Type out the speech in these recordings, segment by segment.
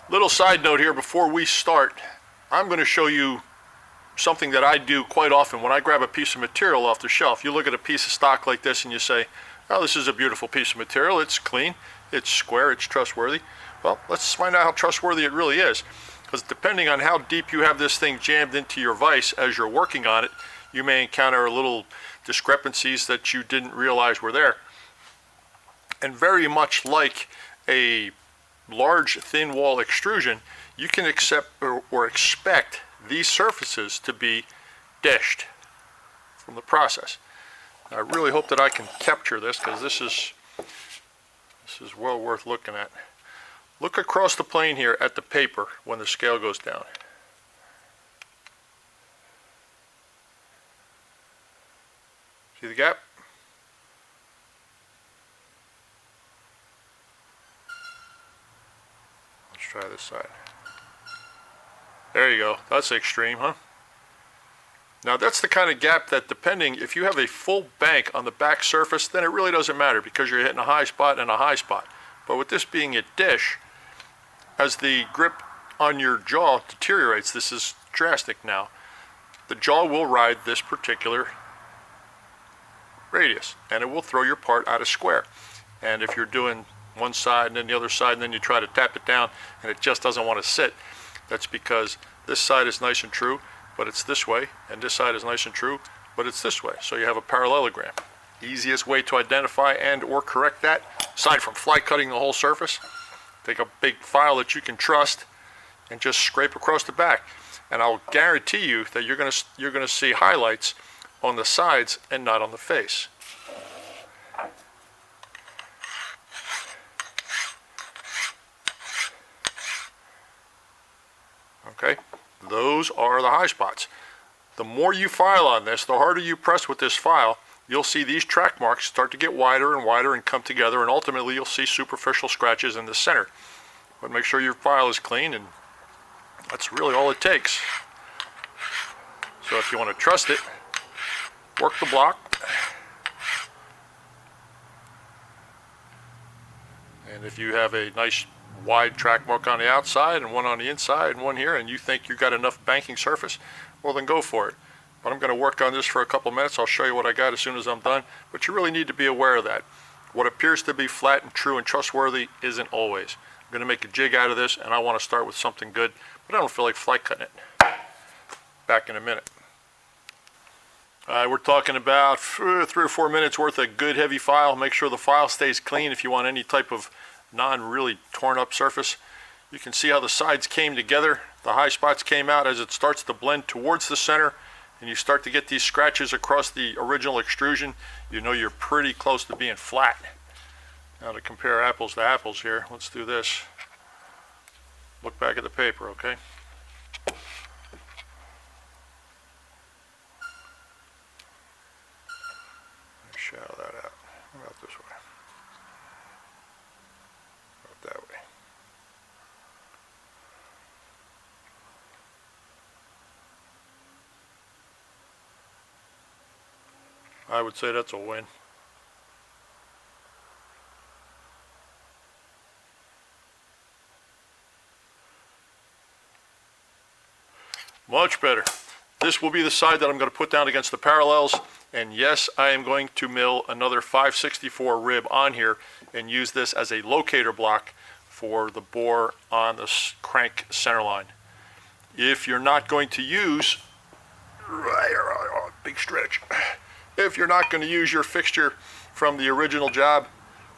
Little side note here before we start, I'm going to show you something that I do quite often when I grab a piece of material off the shelf. You look at a piece of stock like this and you say, oh, this is a beautiful piece of material. It's clean, it's square, it's trustworthy. Well, let's find out how trustworthy it really is. Because depending on how deep you have this thing jammed into your vise as you're working on it, you may encounter little discrepancies that you didn't realize were there. And very much like a large thin wall extrusion, you can accept or expect these surfaces to be dished from the process. I really hope that I can capture this, because this is well worth looking at. Look across the plane here at the paper when the scale goes down. See the gap? Let's try this side. There you go. That's extreme, huh? Now that's the kind of gap that, depending, if you have a full bank on the back surface, then it really doesn't matter because you're hitting a high spot and a high spot. But with this being a dish, as the grip on your jaw deteriorates, this is drastic now, the jaw will ride this particular radius and it will throw your part out of square. And if you're doing one side and then the other side and then you try to tap it down and it just doesn't want to sit, that's because this side is nice and true, but it's this way, and this side is nice and true, but it's this way. So you have a parallelogram. Easiest way to identify and or correct that, aside from fly cutting the whole surface, take a big file that you can trust and just scrape across the back. And I'll guarantee you that you're gonna see highlights on the sides and not on the face. Okay, those are the high spots. The more you file on this, the harder you press with this file, you'll see these track marks start to get wider and wider and come together, and ultimately you'll see superficial scratches in the center. But make sure your file is clean, and that's really all it takes. So if you want to trust it, work the block. And if you have a nice wide track mark on the outside and one on the inside and one here, and you think you've got enough banking surface, well then go for it. But I'm going to work on this for a couple minutes. I'll show you what I got as soon as I'm done. But you really need to be aware of that. What appears to be flat and true and trustworthy isn't always. I'm going to make a jig out of this, and I want to start with something good, but I don't feel like fly cutting it. Back in a minute. We're talking about 3 or 4 minutes worth of good heavy file. Make sure the file stays clean if you want any type of non-really torn up surface. You can see how the sides came together. The high spots came out as it starts to blend towards the center, and you start to get these scratches across the original extrusion. You know you're pretty close to being flat. Now to compare apples to apples here, let's do this. Look back at the paper, okay? Shadow that out. How about this way? That way. I would say that's a win. Much better. This will be the side that I'm going to put down against the parallels, and yes, I am going to mill another 5/64 rib on here and use this as a locator block for the bore on the crank center line. If you're not going to use, big stretch, if you're not going to use your fixture from the original job,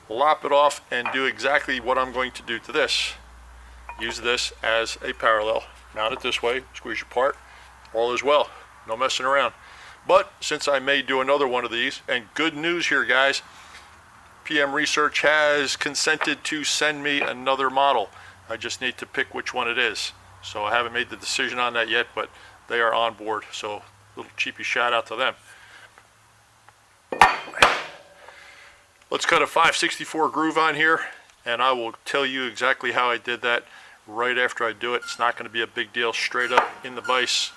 lop it off and do exactly what I'm going to do to this. Use this as a parallel. Mount it this way, squeeze your part, all is well, no messing around. But since I may do another one of these, and good news here guys, PM Research has consented to send me another model. I just need to pick which one it is. So I haven't made the decision on that yet, but they are on board, so a little cheapy shout out to them. Let's cut a 5/64 groove on here, and I will tell you exactly how I did that right after I do it. It's not going to be a big deal. Straight up in the vise,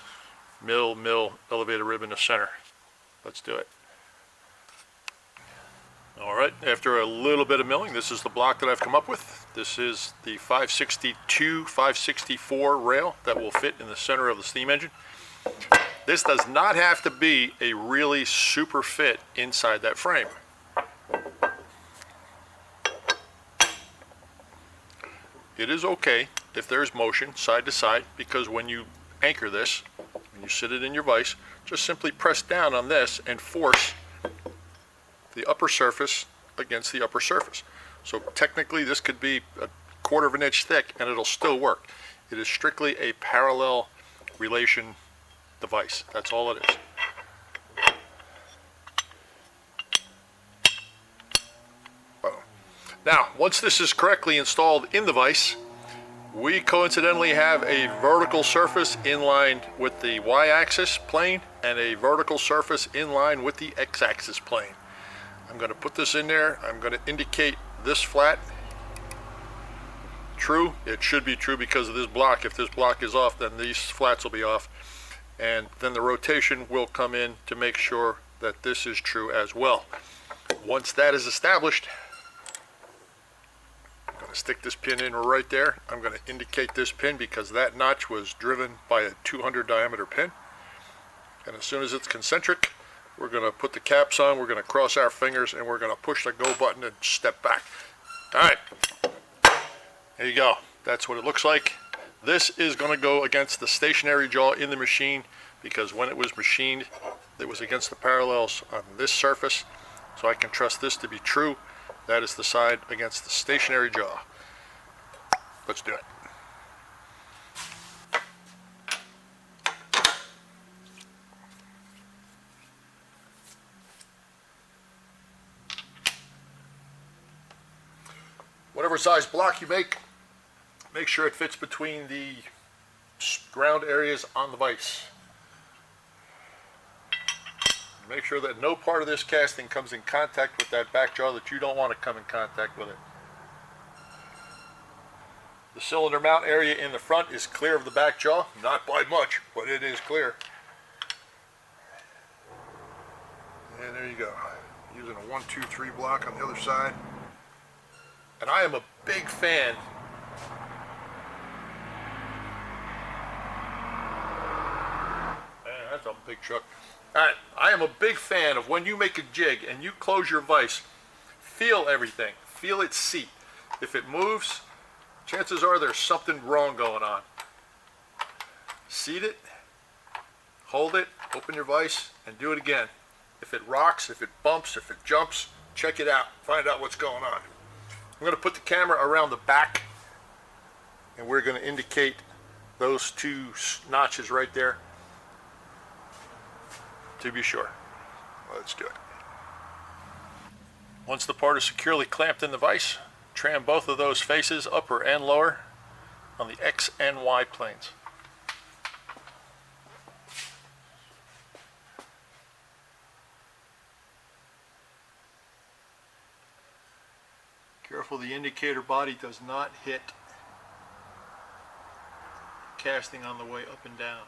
mill, elevator rib in the center. Let's do it. All right, after a little bit of milling, this is the block that I've come up with. This is the 562, 564 rail that will fit in the center of the steam engine. This does not have to be a really super fit inside that frame. It is okay if there's motion side to side, because when you anchor this, when you sit it in your vise, just simply press down on this and force the upper surface against the upper surface. So technically this could be a 1/4 of an inch thick and it'll still work. It is strictly a parallel relation device. That's all it is. Now, once this is correctly installed in the vise, we coincidentally have a vertical surface in line with the y-axis plane and a vertical surface in line with the x-axis plane. I'm going to put this in there. I'm going to indicate this flat true. It should be true because of this block. If this block is off, then these flats will be off. And then the rotation will come in to make sure that this is true as well. Once that is established, I'm going to stick this pin in right there. I'm going to indicate this pin because that notch was driven by a 200 diameter pin. And as soon as it's concentric, we're going to put the caps on, we're going to cross our fingers, and we're going to push the go button and step back. Alright, there you go. That's what it looks like. This is going to go against the stationary jaw in the machine because when it was machined, it was against the parallels on this surface. So I can trust this to be true. That is the side against the stationary jaw. Let's do it. Whatever size block you make sure it fits between the ground areas on the vise. Make sure that no part of this casting comes in contact with that back jaw that you don't want to come in contact with it. The cylinder mount area in the front is clear of the back jaw, not by much, but it is clear. And there you go. Using a 1, 2, 3 block on the other side. And I am a big fan that's a big truck. Alright, I am a big fan of when you make a jig and you close your vise, feel everything. Feel its seat. If it moves, chances are there's something wrong going on. Seat it, hold it, open your vise, and do it again. If it rocks, if it bumps, if it jumps, check it out. Find out what's going on. I'm going to put the camera around the back, and we're going to indicate those 2 notches right there to be sure. Let's do it. Once the part is securely clamped in the vise, tram both of those faces, upper and lower, on the X and Y planes. Careful the indicator body does not hit casting on the way up and down.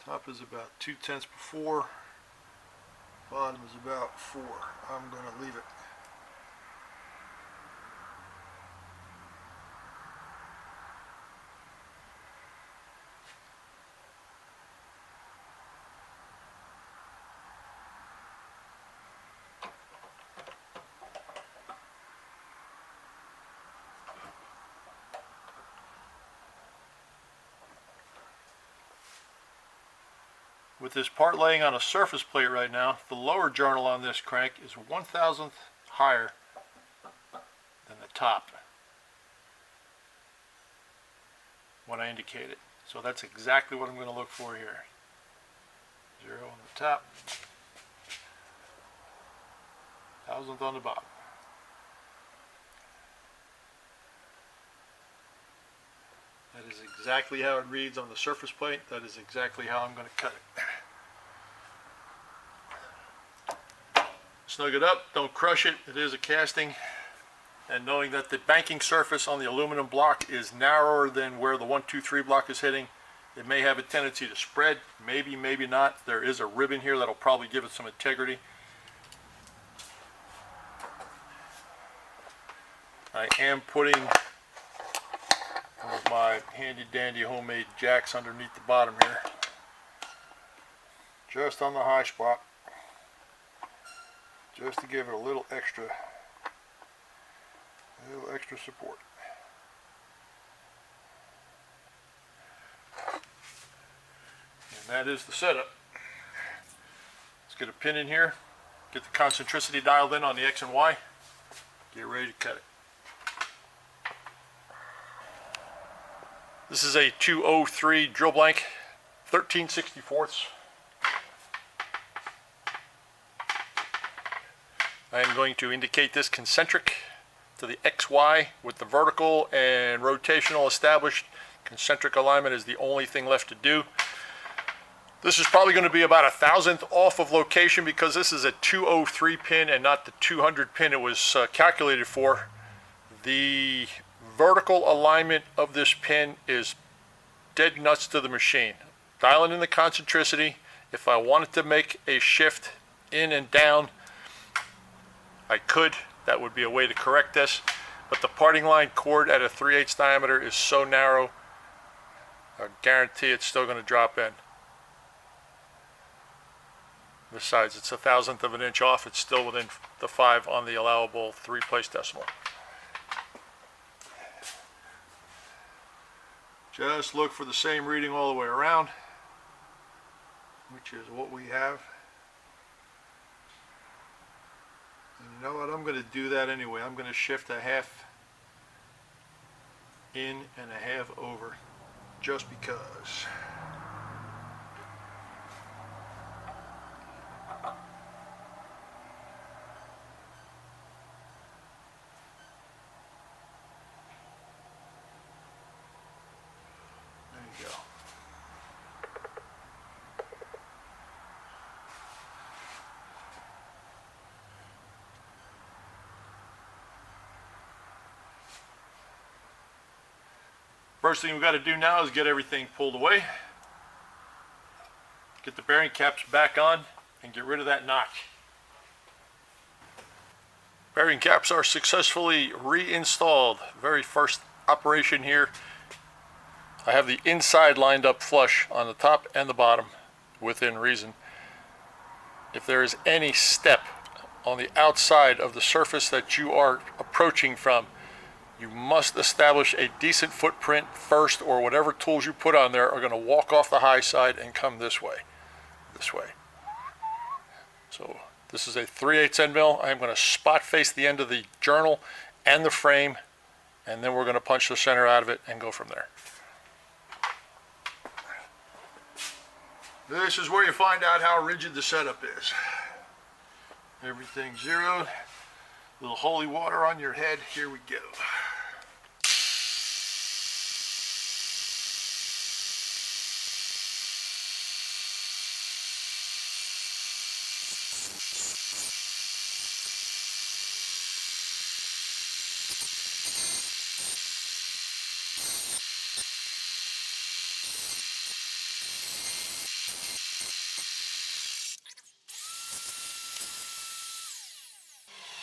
Top is about 2/10 before, bottom is about 4. I'm going to leave it. With this part laying on a surface plate right now, the lower journal on this crank is 1/1000th higher than the top when I indicate it. So that's exactly what I'm going to look for here. 0 on the top, 1/1000th on the bottom. That is exactly how it reads on the surface plate. That is exactly how I'm going to cut it. Snug it up, don't crush it. It is a casting. And knowing that the banking surface on the aluminum block is narrower than where the 1, 2, 3 block is hitting, it may have a tendency to spread. Maybe, maybe not. There is a ribbon here that'll probably give it some integrity. I am putting one of my handy dandy homemade jacks underneath the bottom here, just on the high spot, just to give it a little extra support. And that is the setup. Let's get a pin in here, get the concentricity dialed in on the X and Y, get ready to cut it. This is a 203 drill blank, 13/64. I am going to indicate this concentric to the XY with the vertical and rotational established. Concentric alignment is the only thing left to do. This is probably going to be about 1/1000th off of location because this is a 203 pin and not the 200 pin it was calculated for. The vertical alignment of this pin is dead nuts to the machine. Dialing in the concentricity. If I wanted to make a shift in and down, I could. That would be a way to correct this. But the parting line cord at a 3/8 diameter is so narrow, I guarantee it's still going to drop in. Besides, it's 1/1000th of an inch off. It's still within the 5 on the allowable 3-place decimal. Just look for the same reading all the way around, which is what we have. And you know what? I'm going to do that anyway. I'm going to shift a half in and a half over, just because. There you go. First thing we've got to do now is get everything pulled away, get the bearing caps back on, and get rid of that notch. Bearing caps are successfully reinstalled. Very first operation here. I have the inside lined up flush on the top and the bottom within reason. If there is any step on the outside of the surface that you are approaching from, you must establish a decent footprint first, or whatever tools you put on there are going to walk off the high side and come this way. So this is a 3/8 end mill. I am going to spot face the end of the journal and the frame, and then we're going to punch the center out of it and go from there. This is where you find out how rigid the setup is. Everything zeroed. Little holy water on your head. Here we go.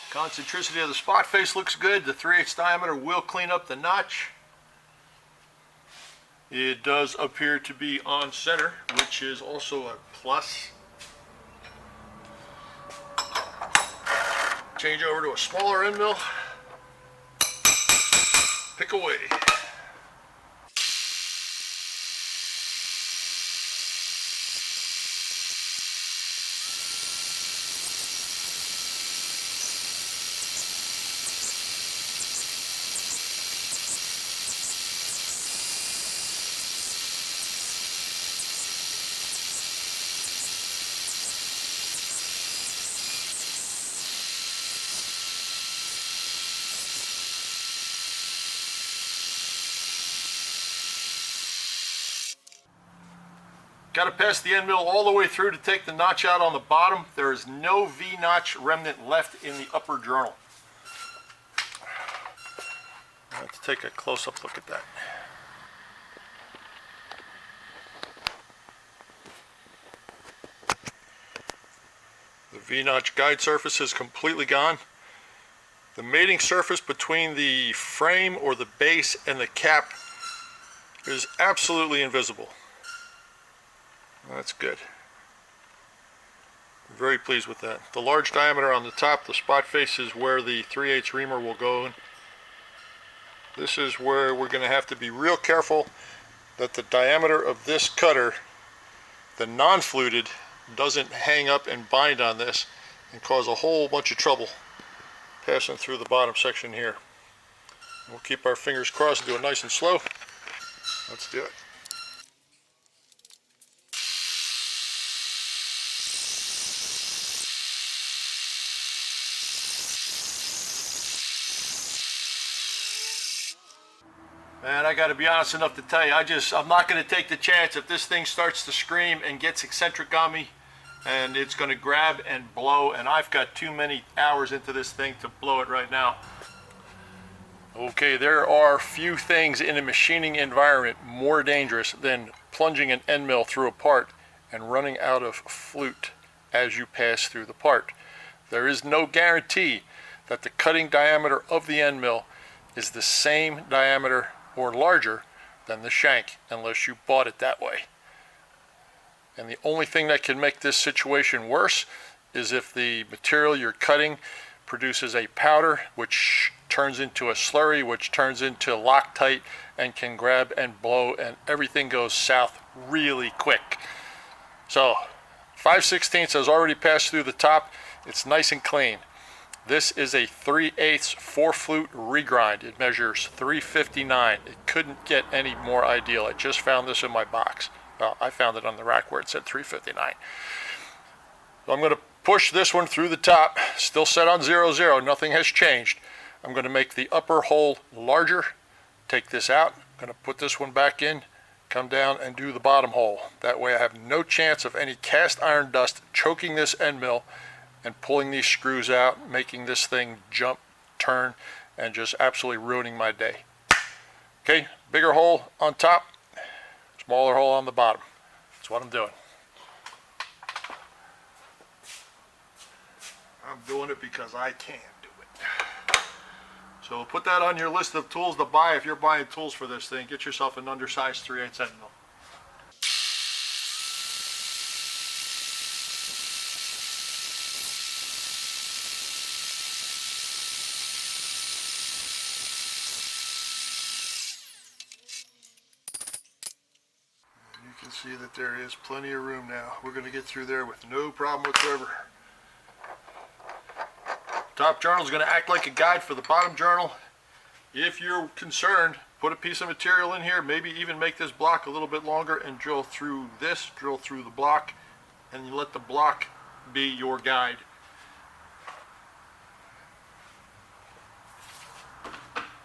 Concentricity of the spot face looks good. The 3/8 diameter will clean up the notch. It does appear to be on center, which is also a plus. Change over to a smaller end mill. Pick away. Got to pass the end mill all the way through to take the notch out on the bottom. There is no V-notch remnant left in the upper journal. Let's take a close-up look at that. The V-notch guide surface is completely gone. The mating surface between the frame or the base and the cap is absolutely invisible. That's good. I'm very pleased with that. The large diameter on the top, the spot face, is where the 3/8 reamer will go in. This is where we're going to have to be real careful that the diameter of this cutter, the non-fluted, doesn't hang up and bind on this and cause a whole bunch of trouble passing through the bottom section here. We'll keep our fingers crossed and do it nice and slow. Let's do it. Man, I got to be honest enough to tell you, I'm not going to take the chance if this thing starts to scream and gets eccentric on me, and it's going to grab and blow, and I've got too many hours into this thing to blow it right now. Okay, there are few things in a machining environment more dangerous than plunging an end mill through a part and running out of flute as you pass through the part. There is no guarantee that the cutting diameter of the end mill is the same diameter or larger than the shank unless you bought it that way. And the only thing that can make this situation worse is if the material you're cutting produces a powder which turns into a slurry, which turns into Loctite and can grab and blow, and everything goes south really quick. So 5/16 has already passed through the top. It's nice and clean. This is a 3/8 4-flute regrind. It measures 359. It couldn't get any more ideal. I just found this in my box. Well, I found it on the rack where it said 359. So I'm going to push this one through the top, still set on 0-0. Nothing has changed. I'm going to make the upper hole larger, take this out. I'm going to put this one back in, come down and do the bottom hole. That way I have no chance of any cast iron dust choking this end mill and pulling these screws out, making this thing jump, turn, and just absolutely ruining my day. Okay, bigger hole on top, smaller hole on the bottom. That's what I'm doing. I'm doing it because I can do it. So put that on your list of tools to buy if you're buying tools for this thing. Get yourself an undersized 3/8 end mill. You can see that there is plenty of room now. We're going to get through there with no problem whatsoever. Top journal is going to act like a guide for the bottom journal. If you're concerned, put a piece of material in here, maybe even make this block a little bit longer and drill through this, drill through the block, and you let the block be your guide.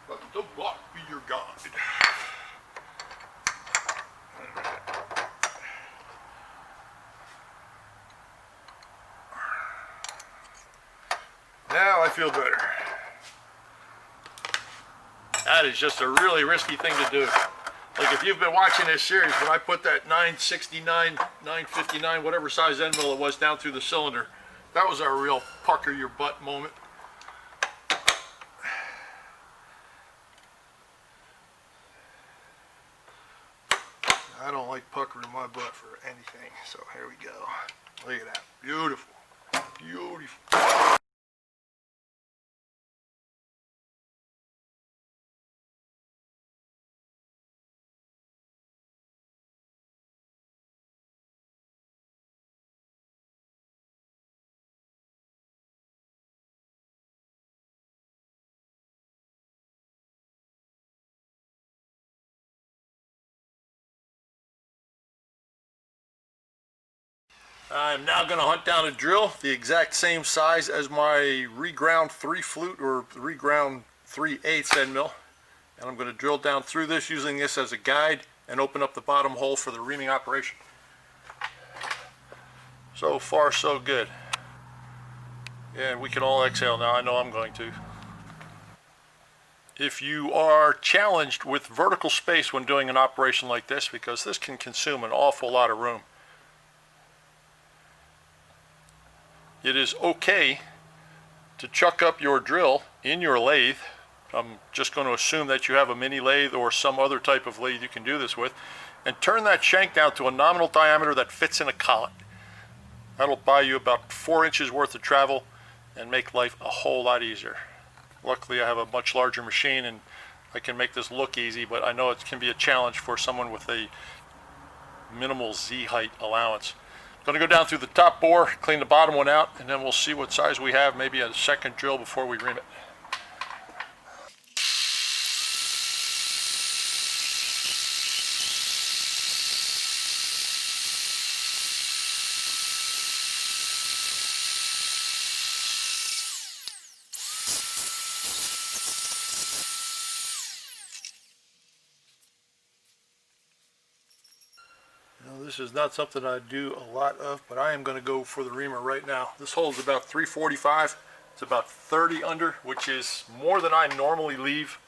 Let the block be your guide. Now I feel better. That is just a really risky thing to do. Like if you've been watching this series, when I put that 969, 959, whatever size end mill it was down through the cylinder, that was a real pucker your butt moment. I don't like puckering my butt for anything, so here we go. Look at that. Beautiful. Beautiful. I'm now going to hunt down a drill the exact same size as my reground 3-flute or reground 3/8 end mill, and I'm going to drill down through this using this as a guide and open up the bottom hole for the reaming operation. So far so good. Yeah, we can all exhale now. I know I'm going to. If you are challenged with vertical space when doing an operation like this, because this can consume an awful lot of room, it is okay to chuck up your drill in your lathe. I'm just going to assume that you have a mini lathe or some other type of lathe you can do this with, and turn that shank down to a nominal diameter that fits in a collet. That'll buy you about 4 inches worth of travel and make life a whole lot easier. Luckily I have a much larger machine and I can make this look easy, but I know it can be a challenge for someone with a minimal Z height allowance. I'm going to go down through the top bore, clean the bottom one out, and then we'll see what size we have, maybe a second drill before we ream it. This is not something I do a lot of, but I am going to go for the reamer right now. This hole is about 345. It's about 30 under, which is more than I normally leave.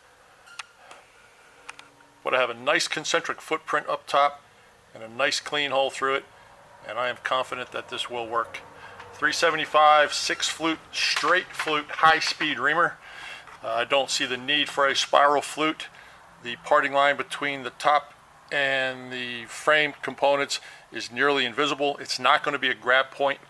But I have a nice concentric footprint up top and a nice clean hole through it, and I am confident that this will work. 375, 6 flute, straight flute, high speed reamer. I don't see the need for a spiral flute. The parting line between the top and the frame components is nearly invisible. It's not going to be a grab point.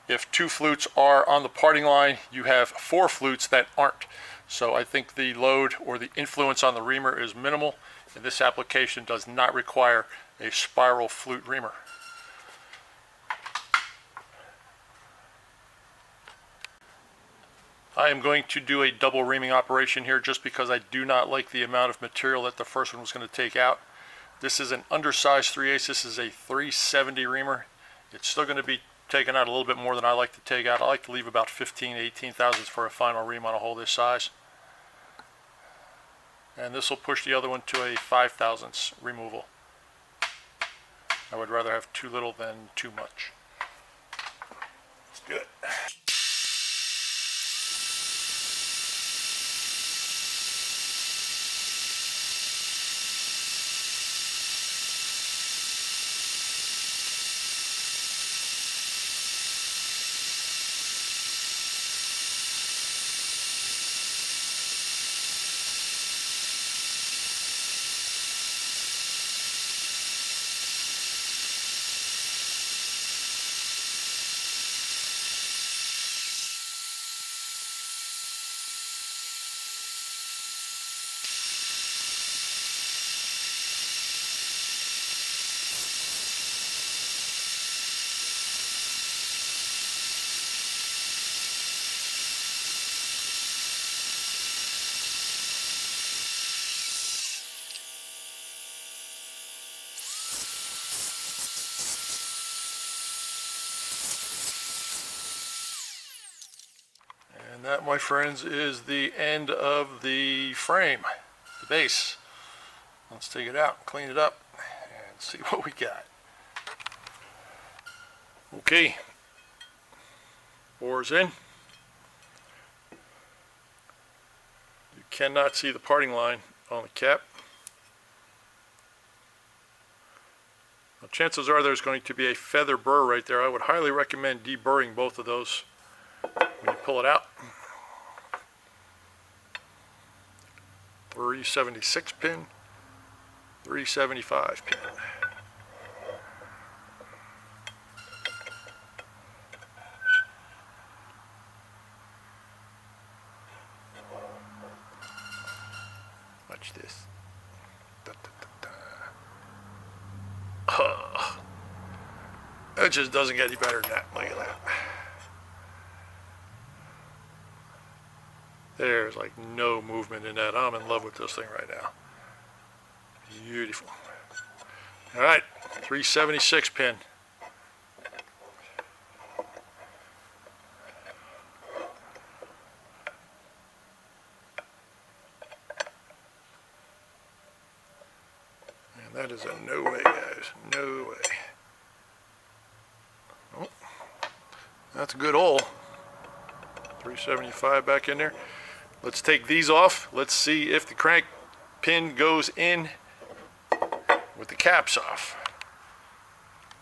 If 2 flutes are on the parting line, you have 4 flutes that aren't. So I think the load or the influence on the reamer is minimal, and this application does not require a spiral flute reamer. I am going to do a double reaming operation here just because I do not like the amount of material that the first one was going to take out. This is an undersized 3/8. This is a 370 reamer. It's still going to be taking out a little bit more than I like to take out. I like to leave about 15, 18 thousandths for a final ream on a hole this size. And this will push the other one to a 5 thousandths removal. I would rather have too little than too much. Let's do it. And that, my friends, is the end of the frame, the base. Let's take it out, clean it up, and see what we got. Okay, bores in. You cannot see the parting line on the cap. Now, chances are there's going to be a feather burr right there. I would highly recommend deburring both of those when you pull it out. 376 pin, 375 pin. Watch this. Da, da, da, da. It just doesn't get any better than that. Look at that. There's like no movement in that. I'm in love with this thing right now. Beautiful. All right, 376 pin. And that is a no way, guys. No way. Oh, that's a good hole. 375 back in there. Let's take these off. Let's see if the crank pin goes in with the caps off.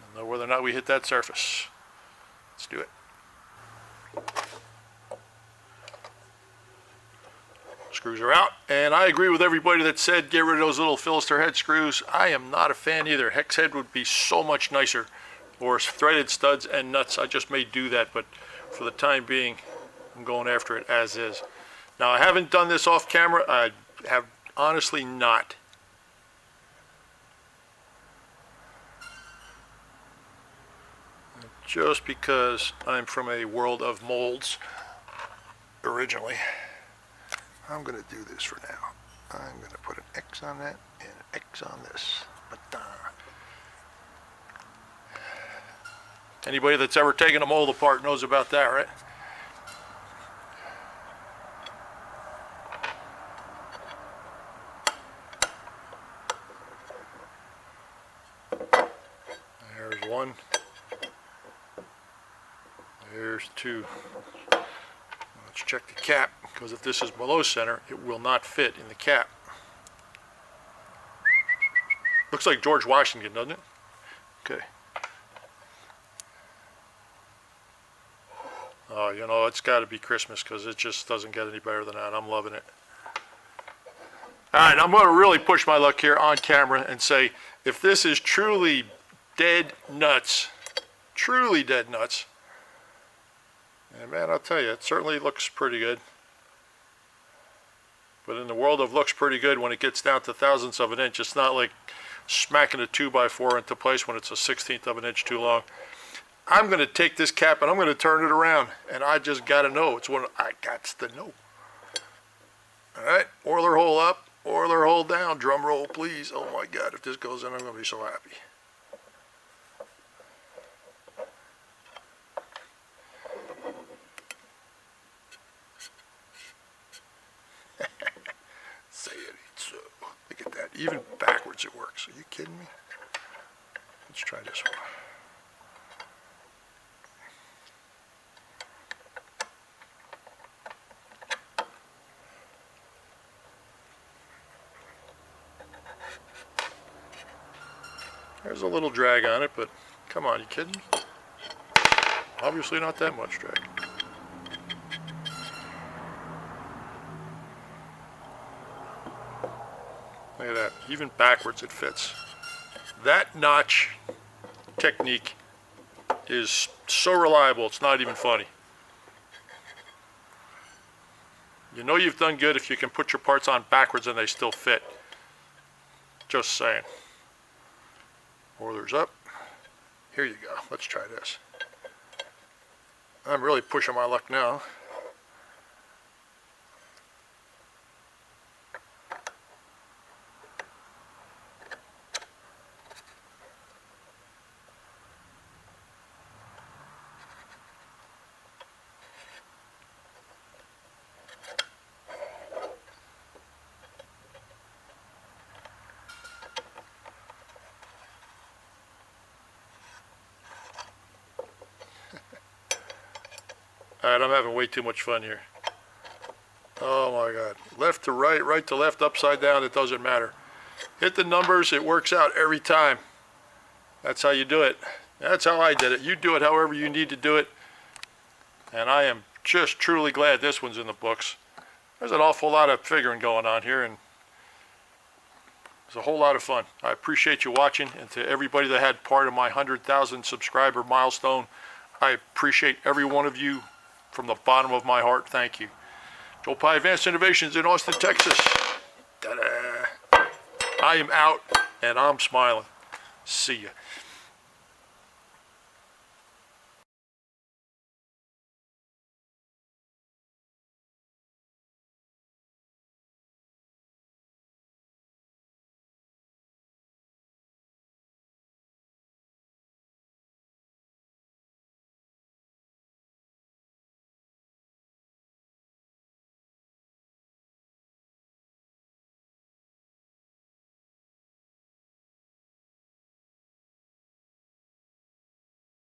I'll know whether or not we hit that surface. Let's do it. Screws are out, and I agree with everybody that said get rid of those little Philister head screws. I am not a fan either. Hex head would be so much nicer, or threaded studs and nuts. I just may do that, but for the time being, I'm going after it as is. Now, I haven't done this off camera. I have honestly not. Just because I'm from a world of molds originally. I'm going to do this for now. I'm going to put an X on that and an X on this. Anybody that's ever taken a mold apart knows about that, right? There's one. There's two. Let's check the cap, because if this is below center, it will not fit in the cap. Looks like George Washington, doesn't it? Okay. Oh, you know, it's got to be Christmas, because it just doesn't get any better than that. I'm loving it. All right, I'm going to really push my luck here on camera and say, if this is truly dead nuts, and man, I'll tell you, it certainly looks pretty good. But in the world of looks pretty good, when it gets down to thousandths of an inch, it's not like smacking a 2x4 into place when it's a 1/16 of an inch too long. I'm going to take this cap and I'm going to turn it around, and I just got to know. It's what I got to know. All right, oiler hole up, oiler hole down, drum roll please. Oh my God, if this goes in, I'm going to be so happy. Say it ain't so. Look at that, even backwards it works. Are you kidding me? Let's try this one. There's a little drag on it, but come on, you kidding me? Obviously not that much drag. Look at that, even backwards it fits. That notch technique is so reliable, it's not even funny. You know you've done good if you can put your parts on backwards and they still fit. Just saying. Oiler's up. Here you go. Let's try this. I'm really pushing my luck now. Alright, I'm having way too much fun here. Oh my God. Left to right, right to left, upside down, it doesn't matter. Hit the numbers, it works out every time. That's how you do it. That's how I did it. You do it however you need to do it. And I am just truly glad this one's in the books. There's an awful lot of figuring going on here, and it's a whole lot of fun. I appreciate you watching, and to everybody that had part of my 100,000 subscriber milestone, I appreciate every one of you from the bottom of my heart. Thank you. Joe Pye Advanced Innovations in Austin, Texas. Ta-da. I am out, and I'm smiling. See ya.